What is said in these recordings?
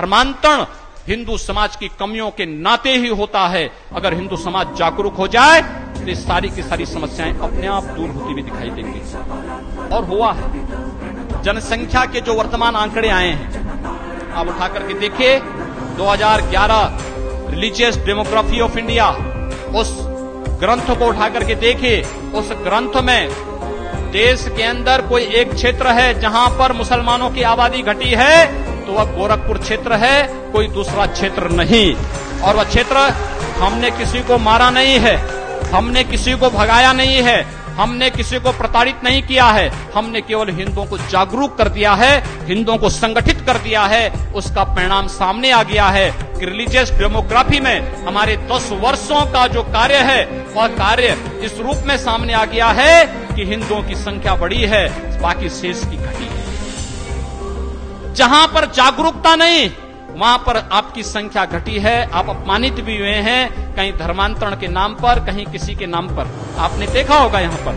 धर्मांतरण हिंदू समाज की कमियों के नाते ही होता है। अगर हिंदू समाज जागरूक हो जाए तो ये सारी की सारी समस्याएं अपने आप दूर होती हुई दिखाई देंगी। और हुआ है। जनसंख्या के जो वर्तमान आंकड़े आए हैं, आप उठा करके देखिए 2011 रिलीजियस डेमोग्राफी ऑफ इंडिया, उस ग्रंथ को उठा करके देखिए। उस ग्रंथ में देश के अंदर कोई एक क्षेत्र है जहां पर मुसलमानों की आबादी घटी है तो वह गोरखपुर क्षेत्र है, कोई दूसरा क्षेत्र नहीं। और वह क्षेत्र हमने किसी को मारा नहीं है, हमने किसी को भगाया नहीं है, हमने किसी को प्रताड़ित नहीं किया है, हमने केवल हिंदुओं को जागरूक कर दिया है, हिंदुओं को संगठित कर दिया है। उसका परिणाम सामने आ गया है कि रिलीजियस डेमोग्राफी में हमारे 10 वर्षों का जो कार्य है वह कार्य इस रूप में सामने आ गया है कि हिंदुओं की संख्या बढ़ी है, बाकी शेष की घटी है। जहां पर जागरूकता नहीं वहां पर आपकी संख्या घटी है। आप अपमानित भी हुए हैं, कहीं धर्मांतरण के नाम पर, कहीं किसी के नाम पर। आपने देखा होगा यहां पर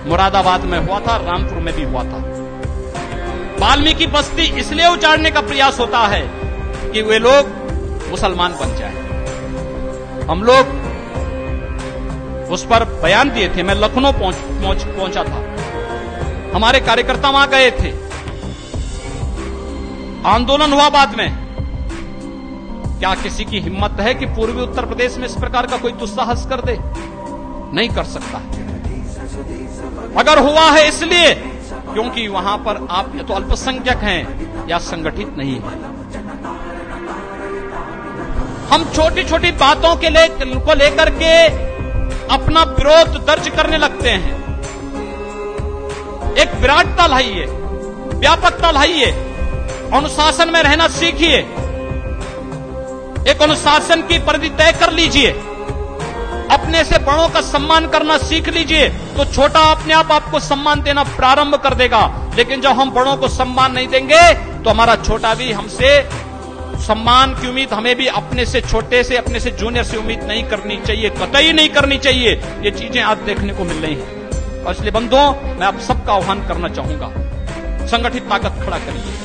मुरादाबाद में हुआ था, रामपुर में भी हुआ था। वाल्मीकि बस्ती इसलिए उजाड़ने का प्रयास होता है कि वे लोग मुसलमान बन जाए। हम लोग उस पर बयान दिए थे। मैं लखनऊ पहुंचा था, हमारे कार्यकर्ता वहां गए थे, आंदोलन हुआ बाद में। क्या किसी की हिम्मत है कि पूर्वी उत्तर प्रदेश में इस प्रकार का कोई दुस्साहस कर दे? नहीं कर सकता। अगर हुआ है इसलिए क्योंकि वहां पर आप या तो अल्पसंख्यक हैं या संगठित नहीं है। हम छोटी छोटी बातों के को लेकर के अपना विरोध दर्ज करने लगते हैं। एक विराटता लाइए, व्यापकता लाइए, अनुशासन में रहना सीखिए, एक अनुशासन की परिधि तय कर लीजिए, अपने से बड़ों का सम्मान करना सीख लीजिए, तो छोटा अपने आप आपको सम्मान देना प्रारंभ कर देगा। लेकिन जब हम बड़ों को सम्मान नहीं देंगे तो हमारा छोटा भी हमसे सम्मान की उम्मीद, हमें भी अपने से छोटे से, अपने से जूनियर से उम्मीद नहीं करनी चाहिए, कतई नहीं करनी चाहिए। ये चीजें आज देखने को मिल रही हैं। और इसलिए बंधुओं, मैं आप सबका आह्वान करना चाहूंगा, संगठित ताकत खड़ा करिए।